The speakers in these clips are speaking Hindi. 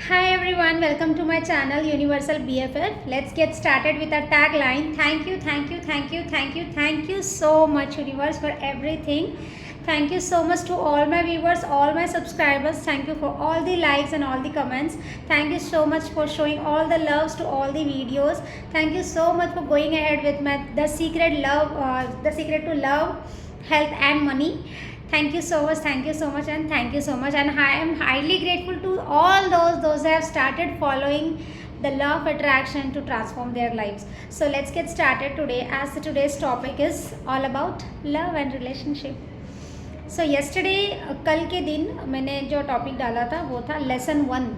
Hi everyone, welcome to my channel Universal BFF. Let's get started with our tagline. Thank you, thank you, thank you, thank you, thank you so much universe for everything. Thank you so much to all my viewers, all my subscribers. Thank you for all the likes and all the comments. Thank you so much for showing all the loves to all the videos. Thank you so much for going ahead with the secret to love, health and money. Thank you so much, and thank you so much. And I am highly grateful to all those who have started following the law of attraction to transform their lives. So let's get started today, as today's topic is all about love and relationship. So yesterday, कल के दिन मैंने जो टॉपिक डाला था वो था lesson 1,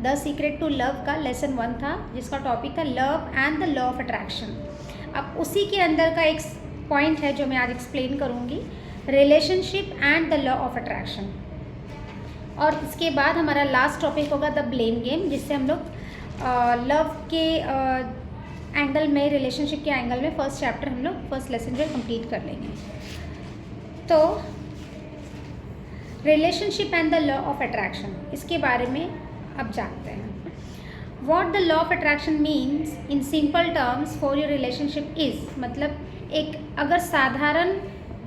the secret to love का लेसन 1 था, जिसका टॉपिक था love and the law of attraction. अब उसी के अंदर का एक पॉइंट है जो मैं आज एक्सप्लेन करूँगी, relationship and the law of attraction. और इसके बाद हमारा लास्ट टॉपिक होगा द ब्लेम गेम, जिससे हम लोग लव के एंगल में, रिलेशनशिप के एंगल में फर्स्ट चैप्टर हम लोग फर्स्ट लेसन जो कंप्लीट कर लेंगे. तो relationship and the law of attraction, इसके बारे में अब जानते हैं. What the law of attraction means in simple terms for your relationship is, मतलब एक अगर साधारण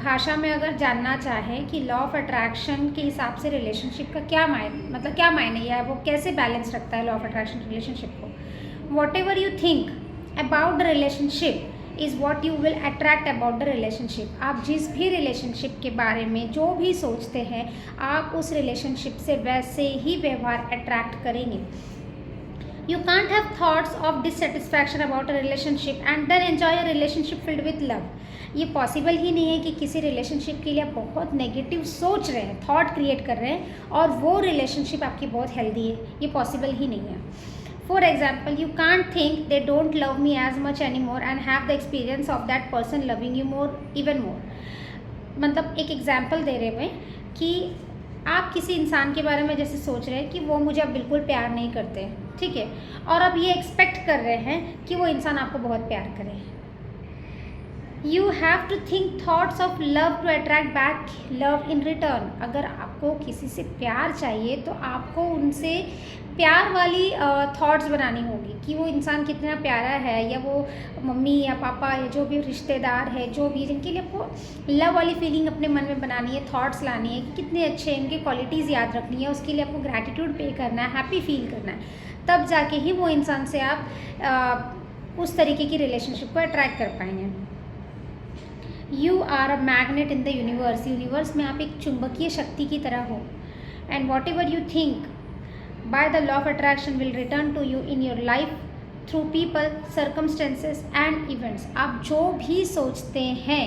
भाषा में अगर जानना चाहें कि लॉ ऑफ अट्रैक्शन के हिसाब से रिलेशनशिप का क्या मायने है, वो कैसे बैलेंस रखता है लॉ ऑफ अट्रैक्शन रिलेशनशिप को. What ever you think about the relationship is what you will attract about the relationship. आप जिस भी रिलेशनशिप के बारे में जो भी सोचते हैं, आप उस रिलेशनशिप से वैसे ही व्यवहार अट्रैक्ट करेंगे. You can't have thoughts of dissatisfaction about a relationship and then enjoy a relationship filled with love. ये पॉसिबल ही नहीं है कि किसी रिलेशनशिप के लिए आप बहुत नेगेटिव सोच रहे हैं, थॉट क्रिएट कर रहे हैं और वो रिलेशनशिप आपकी बहुत हेल्दी है. ये पॉसिबल ही नहीं है. For example, you can't think they don't love me as much any more and have the experience of that person loving you more even more. मतलब एक एग्जाम्पल दे रहे हुए कि आप किसी इंसान के बारे में जैसे सोच रहे हैं कि वो मुझे अब बिल्कुल प्यार नहीं करते, ठीक है, और अब ये एक्सपेक्ट कर रहे हैं कि वो इंसान आपको बहुत प्यार करे. You have to think thoughts of love to attract back love in return. अगर आपको किसी से प्यार चाहिए तो आपको उनसे प्यार वाली थॉट्स बनानी होगी कि वो इंसान कितना प्यारा है, या वो मम्मी या पापा या जो भी रिश्तेदार है, जो भी जिनके लिए आपको लव वाली फीलिंग अपने मन में बनानी है, थॉट्स लानी है कि कितने अच्छे इनके क्वालिटीज़ याद रखनी है, उसके लिए आपको ग्रैटिट्यूड पे करना है, हैप्पी फील करना है. तब जाके ही वो इंसान से आप उस तरीके की रिलेशनशिप को अट्रैक्ट कर पाएंगे. You are a magnet in the universe. Universe में आप एक चुंबकीय शक्ति की तरह हो. And whatever you think by the law of attraction will return to you in your life through people, circumstances and events. आप जो भी सोचते हैं,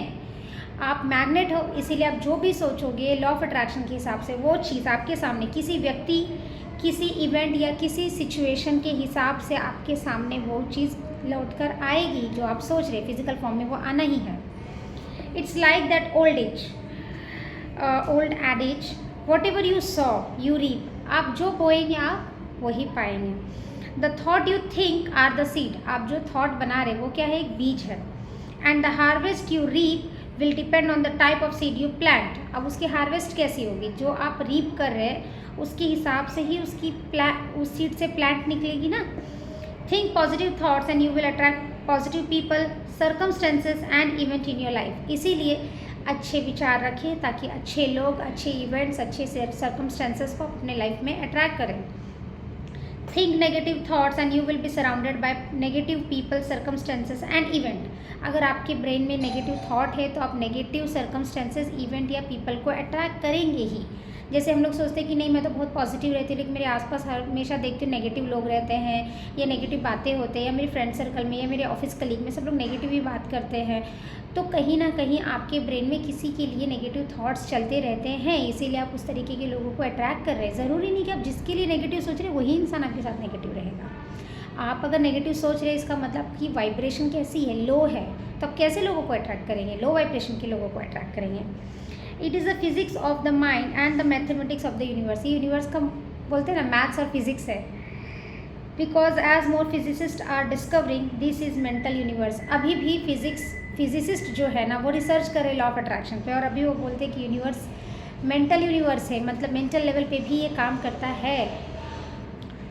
आप मैग्नेट हो, इसीलिए आप जो भी सोचोगे लॉ ऑफ अट्रैक्शन के हिसाब से वो चीज़ आपके सामने, किसी व्यक्ति, किसी इवेंट या किसी सिचुएशन के हिसाब से आपके सामने वो चीज़ लौट कर आएगी जो आप सोच रहे. फिजिकल फॉर्म में वो आना ही है. It's like that old adage, whatever you sow you reap. आप जो बोएंगे आप वही पाएंगे. The thought you think are the seed. आप जो थॉट बना रहे वो क्या है, एक बीज है. And the harvest you reap will depend on the type of seed you plant. अब उसकी हार्वेस्ट कैसी होगी, जो आप रीप कर रहे हैं उसके हिसाब से ही उस सीड से प्लांट निकलेगी ना. Think positive thoughts and you will attract positive people, circumstances and event in your life. इसीलिए अच्छे विचार रखें ताकि अच्छे लोग, अच्छे इवेंट्स, अच्छे सर्कमस्टेंसेस को अपने लाइफ में अट्रैक्ट करें. Think negative thoughts and you will be surrounded by negative people, circumstances and event. अगर आपके ब्रेन में नेगेटिव थॉट है तो आप नेगेटिव सर्कमस्टेंसेस, इवेंट या पीपल को अट्रैक्ट करेंगे ही. जैसे हम लोग सोचते हैं कि नहीं मैं तो बहुत पॉजिटिव रहती हूँ, लेकिन मेरे आसपास हमेशा देखती हूँ नेगेटिव लोग रहते हैं या नेगेटिव बातें होते हैं, या मेरे फ्रेंड सर्कल में या मेरे ऑफिस कलीग में सब लोग नेगेटिव ही बात करते हैं. तो कहीं ना कहीं आपके ब्रेन में किसी के लिए नेगेटिव थॉट्स चलते रहते हैं, इसीलिए आप उस तरीके के लोगों को अट्रैक्ट कर रहे हैं. ज़रूरी नहीं कि आप जिसके लिए नेगेटिव सोच रहे हैं वही इंसान आपके साथ नेगेटिव रहेगा. आप अगर नेगेटिव सोच रहे हैं इसका मतलब कि वाइब्रेशन कैसी है, लो है, तो आप कैसे लोगों को अट्रैक्ट करेंगे, लो वाइब्रेशन के लोगों को अट्रैक्ट करेंगे. It is the physics of the mind and the mathematics of the universe. ये यूनिवर्स का बोलते हैं ना मैथ्स और फिजिक्स है. Because as more physicists are discovering this is mental universe. अभी भी फिजिसिस्ट जो है ना वो रिसर्च करे लॉ ऑफ अट्रैक्शन पे, और अभी वो बोलते हैं कि यूनिवर्स मेंटल यूनिवर्स है, मतलब मेंटल लेवल पे भी ये काम करता है.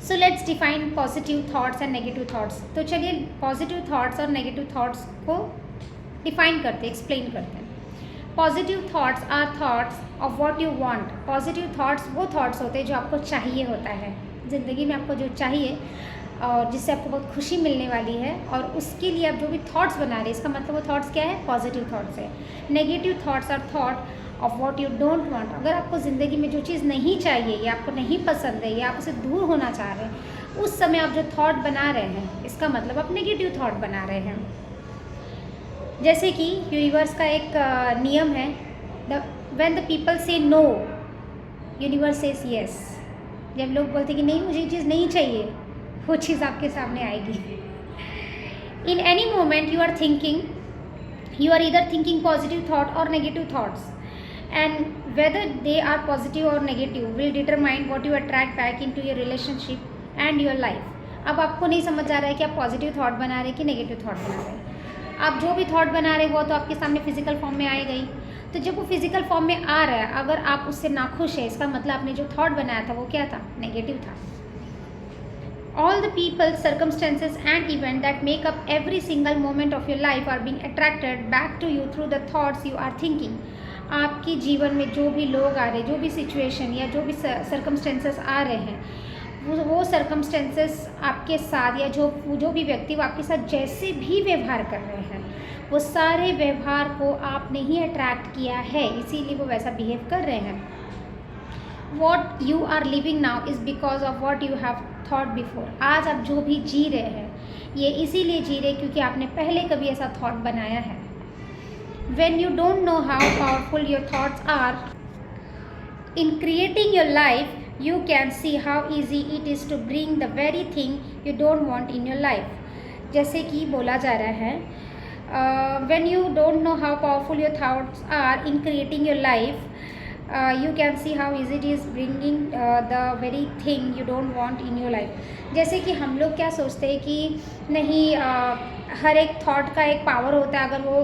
So let's define positive thoughts and negative thoughts. तो चलिए पॉजिटिव थॉट्स और नेगेटिव थॉट्स को डिफाइन करते, एक्सप्लेन करते हैं। Positive thoughts are thoughts of what you want. Positive thoughts वो थॉट्स होते हैं जो आपको चाहिए होता है, ज़िंदगी में आपको जो चाहिए और जिससे आपको बहुत खुशी मिलने वाली है, और उसके लिए आप जो भी थॉट्स बना रहे हैं, इसका मतलब वो थॉट्स क्या है, पॉजिटिव थॉट्स है। Negative thoughts are thought of what you don't want. अगर आपको ज़िंदगी में जो चीज़ नहीं चाहिए या आपको नहीं पसंद है या आप उसे दूर होना चाह रहे हैं, उस समय आप जो थॉट बना रहे हैं, इसका मतलब आप नेगेटिव थॉट बना रहे हैं। जैसे कि यूनिवर्स का एक नियम है, व्हेन द पीपल से नो, यूनिवर्स सेज यस। जब लोग बोलते हैं कि नहीं मुझे ये चीज़ नहीं चाहिए, वो चीज़ आपके सामने आएगी। In any moment you are thinking, you are either thinking positive thought or negative thoughts, and whether they are positive or negative will determine what you attract back into your relationship and your life. अब आपको नहीं समझ आ रहा है कि आप पॉजिटिव थॉट बना रहे हैं कि नेगेटिव थॉट बना रहे हैं। आप जो भी थॉट बना रहे हैं वो तो आपके सामने फिजिकल फॉर्म में आएगा ही। तो जब वो फिजिकल फॉर्म में आ रहा है, अगर आप उससे नाखुश है, इसका मतलब आपने जो थॉट बनाया था वो क्या था, नेगेटिव था। All the people, circumstances and events that make up every single moment of your life are being attracted back to you through the thoughts you are thinking. आपके जीवन में जो भी लोग आ रहे हैं, जो भी सिचुएशन या जो भी सर्कमस्टेंसेस आ रहे हैं, वो सर्कमस्टेंसेस आपके साथ या जो भी व्यक्ति वो आपके साथ जैसे भी व्यवहार कर रहे हैं, वो सारे व्यवहार को आपने ही अट्रैक्ट किया है, इसीलिए वो वैसा बिहेव कर रहे हैं। What you are living now is because of what you have thought before. आज आप जो भी जी रहे हैं, ये इसीलिए जी रहे क्योंकि आपने पहले कभी ऐसा थॉट बनाया है। When you don't know how powerful your thoughts are in creating your life, you can see how easy it is to bring the very thing you don't want in your life. जैसे कि बोला जा रहा है, when you don't know how powerful your thoughts are in creating your life, you can see how easy it is bringing the very thing you don't want in your life. जैसे कि हम लोग क्या सोचते हैं कि नहीं, हर एक थॉट का एक पावर होता है। अगर वो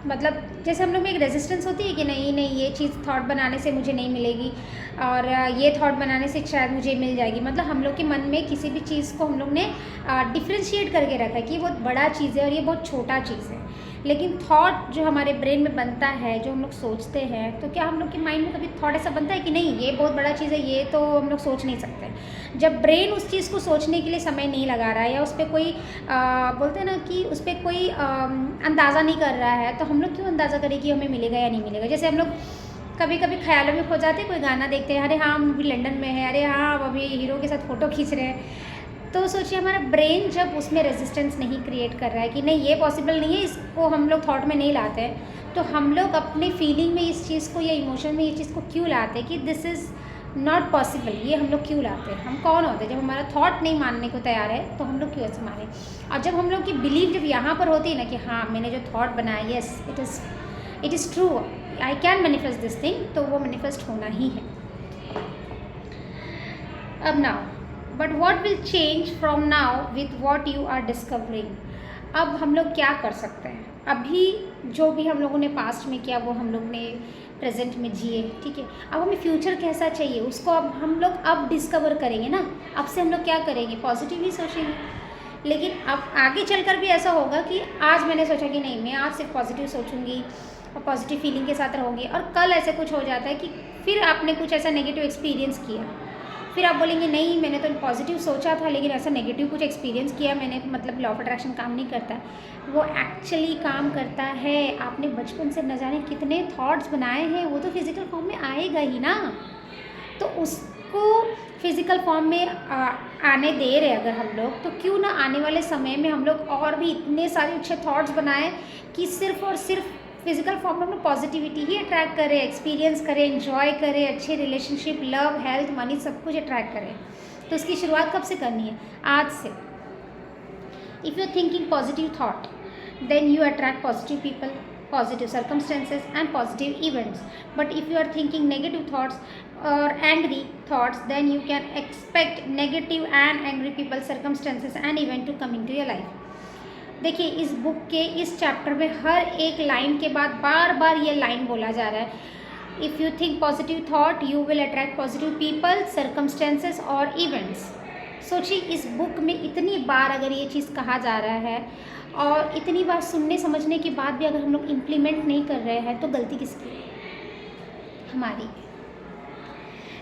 मतलब जैसे हम लोग में एक रेजिस्टेंस होती है कि नहीं नहीं ये चीज़ थॉट बनाने से मुझे नहीं मिलेगी और ये थॉट बनाने से शायद मुझे मिल जाएगी। मतलब हम लोग के मन में किसी भी चीज़ को हम लोग ने डिफ्रेंशिएट करके रखा है कि ये बहुत बड़ा चीज़ है और ये बहुत छोटा चीज़ है। लेकिन थॉट जो हमारे ब्रेन में बनता है, जो हम लोग सोचते हैं, तो क्या हम लोग के माइंड में कभी थॉट ऐसा बनता है कि नहीं ये बहुत बड़ा चीज़ है, ये तो हम लोग सोच नहीं सकते। जब ब्रेन उस चीज़ को सोचने के लिए समय नहीं लगा रहा है या उस पर कोई बोलते हैं ना कि उस पर कोई अंदाज़ा नहीं कर रहा है, तो हम लोग क्यों अंदाज़ा करें कि हमें मिलेगा या नहीं मिलेगा। जैसे हम लोग कभी कभी ख्यालों में खो जाते हैं, कोई गाना देखते हैं, अरे हाँ हम अभी लंदन में है, अरे हाँ अब अभी हीरो के साथ फ़ोटो खींच रहे हैं। तो सोचिए हमारा ब्रेन जब उसमें रेजिस्टेंस नहीं क्रिएट कर रहा है कि नहीं ये पॉसिबल नहीं है, इसको हम लोग थॉट में नहीं लाते हैं, तो हम लोग अपने फीलिंग में इस चीज़ को या इमोशन में इस चीज़ को क्यों लाते हैं कि दिस इज़ नॉट पॉसिबल। ये हम लोग क्यों लाते हैं, हम कौन होते हैं जब हमारा थॉट नहीं मानने को तैयार है, तो हम लोग क्यों ऐसे माने। और जब हम लोग की बिलीव जब यहाँ पर होती है ना कि हाँ मैंने जो थॉट बनाया, yes it is true, I can manifest this thing, तो वो मैनिफेस्ट होना ही है। अब now but what will change from now with what you are discovering. अब हम लोग क्या कर सकते हैं, अभी जो भी हम लोगों ने पास्ट में किया वो हम लोग ने प्रेजेंट में जिए, ठीक है। अब हमें फ्यूचर कैसा चाहिए उसको अब हम लोग अब डिस्कवर करेंगे ना। अब से हम लोग क्या करेंगे, पॉजिटिव ही सोचेंगे। लेकिन अब आगे चलकर भी ऐसा होगा कि आज मैंने सोचा कि नहीं मैं आज सिर्फ पॉजिटिव सोचूंगी और पॉजिटिव फीलिंग के साथ रहूँगी, और कल ऐसे कुछ हो जाता है कि फिर आपने कुछ ऐसा नेगेटिव एक्सपीरियंस किया, फिर आप बोलेंगे नहीं मैंने तो पॉजिटिव सोचा था लेकिन ऐसा नेगेटिव कुछ एक्सपीरियंस किया मैंने, मतलब लॉ ऑफ अट्रैक्शन काम नहीं करता। वो एक्चुअली काम करता है। आपने बचपन से न जाने कितने थॉट्स बनाए हैं, वो तो फिज़िकल फॉर्म में आएगा ही ना। तो उसको फिज़िकल फॉर्म में आने दे रहे अगर हम लोग, तो क्यों ना आने वाले समय में हम लोग और भी इतने सारे अच्छे थॉट्स बनाएं कि सिर्फ और सिर्फ फिजिकल फॉर्म में हम लोग पॉजिटिविटी ही अट्रैक्ट करें, एक्सपीरियंस करें, एंजॉय करें, अच्छे रिलेशनशिप, लव, हेल्थ, मनी सब कुछ अट्रैक्ट करें। तो उसकी शुरुआत कब से करनी है, आज से। If you are thinking positive thought then you attract positive people, positive circumstances and positive events. But if you are thinking negative thoughts or angry thoughts, then you can expect negative and angry people, circumstances and event to come into your life. देखिए इस बुक के इस चैप्टर में हर एक लाइन के बाद बार बार ये लाइन बोला जा रहा है, if you think positive thought you will attract positive people, circumstances और इवेंट्स। सोचिए इस बुक में इतनी बार अगर ये चीज़ कहा जा रहा है और इतनी बार सुनने समझने के बाद भी अगर हम लोग इम्प्लीमेंट नहीं कर रहे हैं तो गलती किसकी है? हमारी।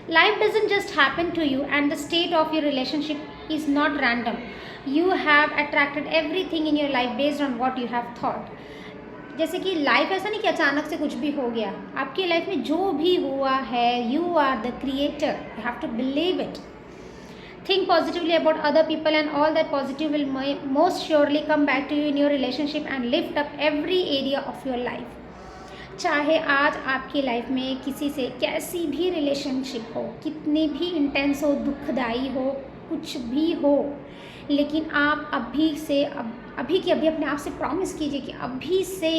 Life doesn't just happen to you and the state of your relationship is not random. You have attracted everything in your life based on what you have thought. जैसे कि लाइफ ऐसा नहीं कि अचानक से कुछ भी हो गया, आपकी लाइफ में जो भी हुआ है, you are the creator, you have to believe it. Think positively about other people and all that positive will most surely come back to you in your relationship and lift up every area of your life. चाहे आज आपकी लाइफ में किसी से कैसी भी रिलेशनशिप हो, कितनी भी इंटेंस हो, दुखदाई हो, कुछ भी हो, लेकिन आप अभी की अभी अपने आप से प्रॉमिस कीजिए कि अभी से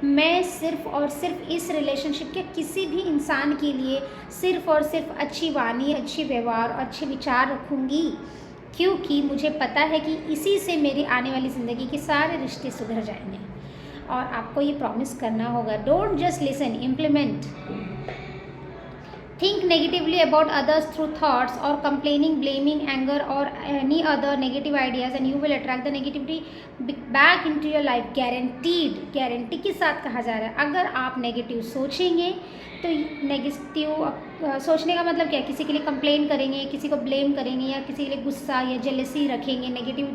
मैं सिर्फ़ और सिर्फ इस रिलेशनशिप के किसी भी इंसान के लिए सिर्फ़ और सिर्फ अच्छी वाणी, अच्छी व्यवहार, अच्छे विचार रखूँगी, क्योंकि मुझे पता है कि इसी से मेरी आने वाली ज़िंदगी के सारे रिश्ते सुधर जाएंगे. और आपको ये प्रॉमिस करना होगा. Don't just listen, implement. Think negatively about others through thoughts or complaining, blaming, anger or any other negative ideas and you will attract the negativity back into your life. Guaranteed. Guarantee के साथ कहा जा रहा है. अगर आप नेगेटिव सोचेंगे तो नेगेटिव सोचने का मतलब क्या है? किसी के लिए कंप्लेन करेंगे, किसी को ब्लेम करेंगे या किसी के लिए गुस्सा या जेलसी रखेंगे, नेगेटिव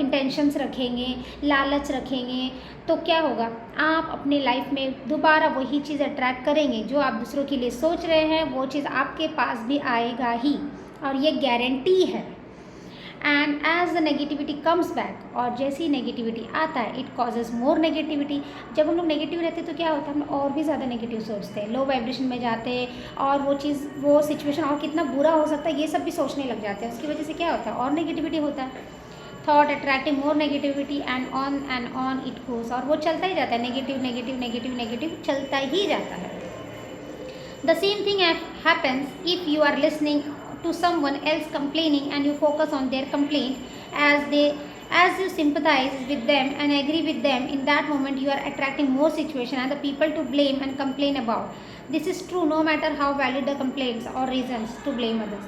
इंटेंशंस रखेंगे, लालच रखेंगे, तो क्या होगा? आप अपनी लाइफ में दोबारा वही चीज़ अट्रैक्ट करेंगे. जो आप दूसरों के लिए सोच रहे हैं वो चीज़ आपके पास भी आएगा ही, और ये गारंटी है. And as the negativity comes back, और जैसी नेगेटिविटी आता है इट कॉजेज़ मोर नेगेटिविटी. जब हम लोग नेगेटिव रहते हैं तो क्या होता है? हम और भी ज़्यादा नेगेटिव सोचते हैं, लो वाइब्रेशन में जाते हैं, और वो सिचुएशन और कितना बुरा हो सकता है ये सब भी सोचने लग जाते हैं. उसकी वजह से क्या होता है? और नेगेटिविटी होता है. Thought attracting more negativity and on it goes, और वो चलता ही जाता है. नेगेटिव नेगेटिव नेगेटिव नेगेटिव चलता ही जाता है. The same thing happens if you are listening to someone else complaining and you focus on their complaint as you sympathize with them and agree with them. In that moment you are attracting more situation and the people to blame and complain about. This is true no matter how valid the complaints or reasons to blame others.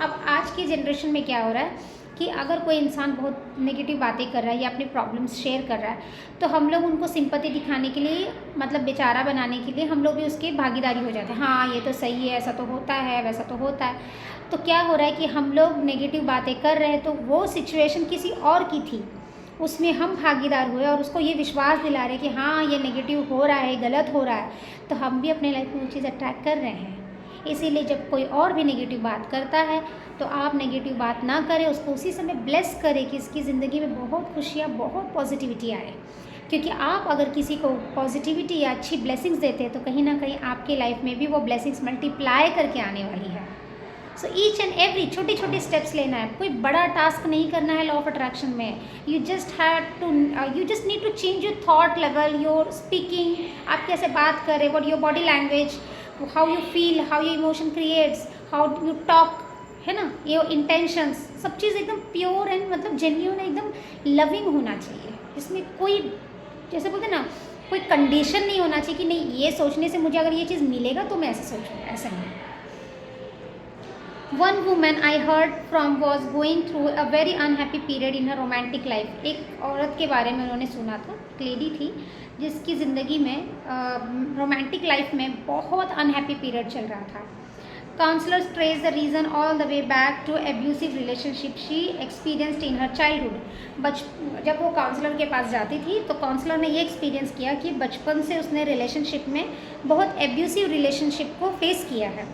अब आज की जनरेशन में क्या हो रहा है कि अगर कोई इंसान बहुत नेगेटिव बातें कर रहा है या अपनी प्रॉब्लम्स शेयर कर रहा है तो हम लोग उनको सिंपैथी दिखाने के लिए, मतलब बेचारा बनाने के लिए हम लोग भी उसकी भागीदारी हो जाते हैं. हाँ ये तो सही है, ऐसा तो होता है, वैसा तो होता है. तो क्या हो रहा है कि हम लोग नेगेटिव बातें कर रहे हैं तो वो सिचुएशन किसी और की थी, उसमें हम भागीदार हुए और उसको ये विश्वास दिला रहे हैं कि हाँ ये नेगेटिव हो रहा है, गलत हो रहा है, तो हम भी अपने लाइफ में वो चीज़ अट्रैक्ट कर रहे हैं. इसीलिए जब कोई और भी नेगेटिव बात करता है तो आप नेगेटिव बात ना करें, उसको उसी समय ब्लेस करें कि इसकी ज़िंदगी में बहुत खुशियाँ, बहुत पॉजिटिविटी आए. क्योंकि आप अगर किसी को पॉजिटिविटी या अच्छी ब्लेसिंग्स देते हैं तो कहीं ना कहीं आपकी लाइफ में भी वो ब्लेसिंग्स मल्टीप्लाई करके आने वाली है. सो ईच एंड एवरी छोटी छोटी स्टेप्स लेना है. कोई बड़ा टास्क नहीं करना है लॉ ऑफ अट्रैक्शन में. You just need to change your thought level, your speaking, आप कैसे बात कर रहे, what your body language, how you feel, how your emotion creates, how you talk, है ना, ये इंटेंशंस, सब चीज़ एकदम प्योर एंड मतलब जेन्यून, एकदम लविंग होना चाहिए. इसमें कोई, जैसे बोलते हैं ना, कोई कंडीशन नहीं होना चाहिए कि नहीं ये सोचने से मुझे अगर ये चीज़ मिलेगा तो मैं ऐसे सोचूंगा, ऐसा नहीं. One woman I heard from was going through a very unhappy period in her romantic life. एक औरत के बारे में उन्होंने सुना था, एक लेडी थी जिसकी ज़िंदगी में रोमांटिक लाइफ में बहुत अनहैप्पी पीरियड चल रहा था. Counselors trace the reason all the way back to abusive relationship she experienced in her childhood. जब वो काउंसलर के पास जाती थी तो काउंसलर ने ये एक्सपीरियंस किया कि बचपन से उसने रिलेशनशिप में बहुत एब्यूसिव रिलेशनशिप को फेस किया है.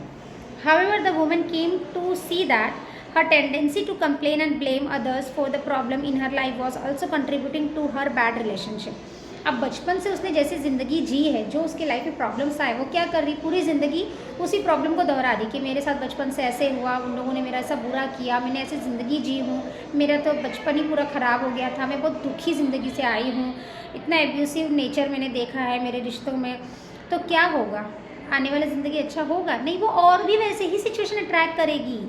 However, the woman came to see that her tendency to complain and blame others for the problem in her life was also contributing to her bad relationship. अब बचपन से उसने जैसी ज़िंदगी जी है, जो उसकी लाइफ में प्रॉब्लम्स आए, वो क्या कर रही, पूरी ज़िंदगी उसी प्रॉब्लम को दोहरा दी कि मेरे साथ बचपन से ऐसे हुआ, उन लोगों ने मेरा ऐसा बुरा किया, मैंने ऐसी ज़िंदगी जी हूँ, मेरा तो बचपन ही पूरा ख़राब हो गया था, मैं बहुत दुखी ज़िंदगी से आई हूँ, इतना एब्यूसिव नेचर मैंने देखा है मेरे रिश्तों में. तो क्या होगा, आने वाली ज़िंदगी अच्छा होगा नहीं, वो और भी वैसे ही सिचुएशन अट्रैक्ट करेगी.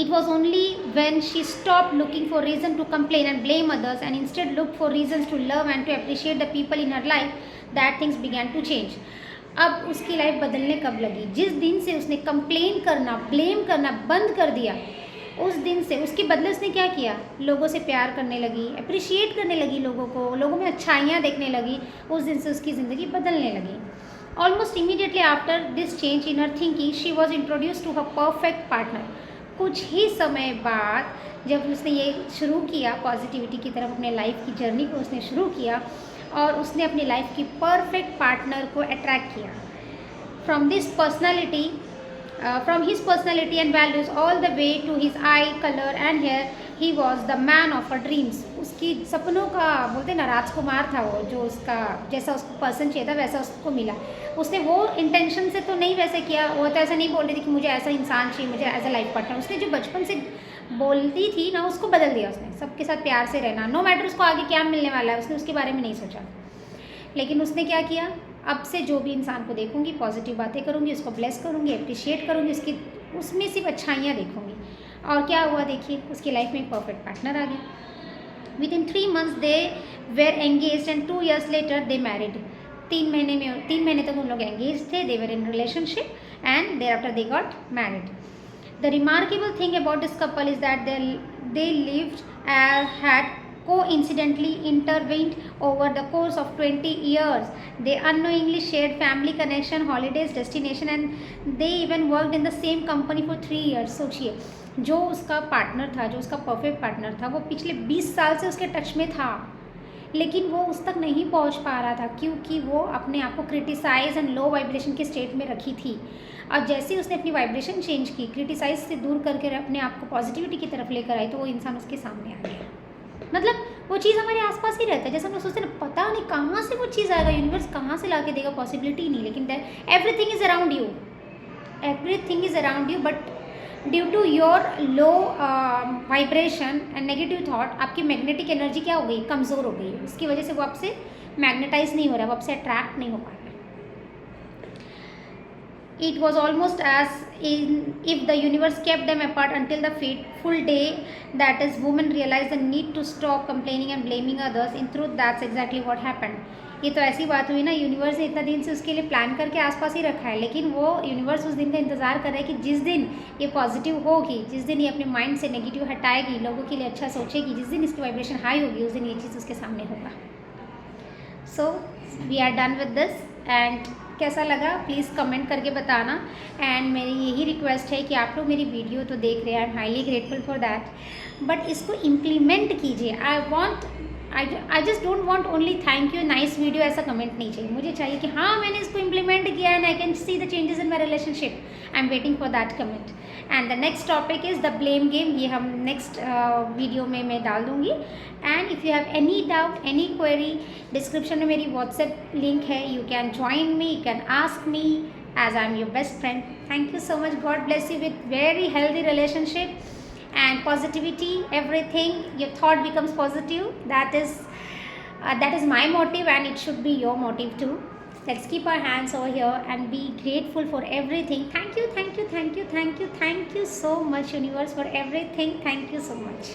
It was only when she stopped looking for reason to complain and blame others and instead looked for reasons to love and to appreciate the people in her life that things began to change. अब उसकी लाइफ बदलने कब लगी? जिस दिन से उसने कंप्लेन करना, ब्लेम करना बंद कर दिया, उस दिन से उसके बदले उसने क्या किया, लोगों से प्यार करने लगी, अप्रिशिएट करने लगी लोगों को, लोगों में अच्छाइयाँ देखने लगी। उस दिन से उसकी ज़िंदगी बदलने लगी। Almost immediately after this change in her thinking she was introduce to her perfect partner. कुछ ही समय बाद जब उसने ये शुरू किया पॉजिटिविटी की तरफ, अपने लाइफ की जर्नी को उसने शुरू किया और उसने अपनी लाइफ की परफेक्ट पार्टनर को अट्रैक्ट किया। From this personality from his personality and values all the way to his eye color and hair, he was the man of her dreams। उसकी सपनों का बोलते ना राजकुमार था वो, जो उसका जैसा उसको पर्सन चाहिए था वैसा उसको मिला। उसने वो इंटेंशन से तो नहीं वैसे किया, वो तो ऐसा नहीं बोल रही थी कि मुझे ऐसा इंसान चाहिए, मुझे एज अ लाइफ पार्टनर। उसने जो बचपन से बोलती थी ना उसको बदल दिया उसने, सबके साथ प्यार से रहना, नो मैटर उसको आगे क्या मिलने वाला है, उसने उसके बारे में नहीं सोचा। लेकिन उसने क्या किया, अब से जो भी इंसान को देखूंगी पॉजिटिव बातें करूंगी, उसको ब्लेस करूंगी, अप्रिशिएट करूंगी, उसकी उसमें सिर्फ अच्छाइयाँ देखूंगी। और क्या हुआ देखिए, उसकी लाइफ में एक परफेक्ट पार्टनर आ गया। Within 3 months they were engage and 2 years later they married. 3 महीने तक उन लोग एंगेज थे, they were in relationship and thereafter they got married. The remarkable thing about this couple is that they lived had coincidentally intervened over the course of 20 years। They unknowingly shared family connection, holidays, destination and they even worked in the same company for 3 years। सोचिए, जो उसका पार्टनर था, जो उसका परफेक्ट पार्टनर था, वो पिछले 20 साल से उसके टच में था, लेकिन वो उस तक नहीं पहुंच पा रहा था क्योंकि वो अपने आप को क्रिटिसाइज एंड लो वाइब्रेशन के स्टेट में रखी थी। और जैसे ही उसने अपनी वाइब्रेशन चेंज की, क्रिटिसाइज से दूर करके अपने आप को पॉजिटिविटी की तरफ लेकर आई, तो वो इंसान उसके सामने आ गया। मतलब वो चीज़ हमारे आसपास ही रहता है, जैसे हम लोग सोचते हैं ना, पता नहीं कहाँ से वो चीज़ आएगा, यूनिवर्स कहाँ से ला के देगा, पॉसिबिलिटी नहीं, लेकिन everything is around you, everything is around you, but due to your low vibration and negative thought आपकी मैग्नेटिक एनर्जी क्या हो गई, कमज़ोर हो गई है। इसकी वजह से वो आपसे मैग्नेटाइज नहीं हो रहा है, वो आपसे अट्रैक्ट नहीं हो पा रहा है। It was almost as if the universe kept them apart until the fateful day that is women realized the need to stop complaining and blaming others। In truth that's exactly what happened। ये तो ऐसी बात हुई ना, यूनिवर्स ने इतना दिन से उसके लिए प्लान करके आसपास ही रखा है, लेकिन वो यूनिवर्स उस दिन का इंतज़ार कर रहा है कि जिस दिन ये पॉजिटिव होगी, जिस दिन ये अपने माइंड से नेगेटिव हटाएगी, लोगों के लिए अच्छा सोचेगी, जिस दिन इसकी वाइब्रेशन हाई होगी, उस दिन ये चीज़ उसके सामने होगा। So we are done with this and कैसा लगा प्लीज़ कमेंट करके बताना। एंड मेरी यही रिक्वेस्ट है कि आप लोग मेरी वीडियो तो देख रहे हैं, I am highly grateful for that, but इसको इम्प्लीमेंट कीजिए। I just don't want only thank you nice video, ऐसा कमेंट नहीं चाहिए मुझे, चाहिए कि हाँ मैंने इसको इम्प्लीमेंट किया and I can see the changes in my relationship. I am waiting for that comment. And the next topic is the blame game, ये हम नेक्स्ट वीडियो में मैं डाल दूँगी। And if you have any doubt, any query, description में मेरी व्हाट्सएप लिंक है, you can join me, you can ask me as I am your best friend। Thank you so much, God bless you with very healthy relationship and positivity, everything your thought becomes positive, that is my motive and it should be your motive too। Let's keep our hands over here and be grateful for everything। Thank you so much universe for everything, thank you so much।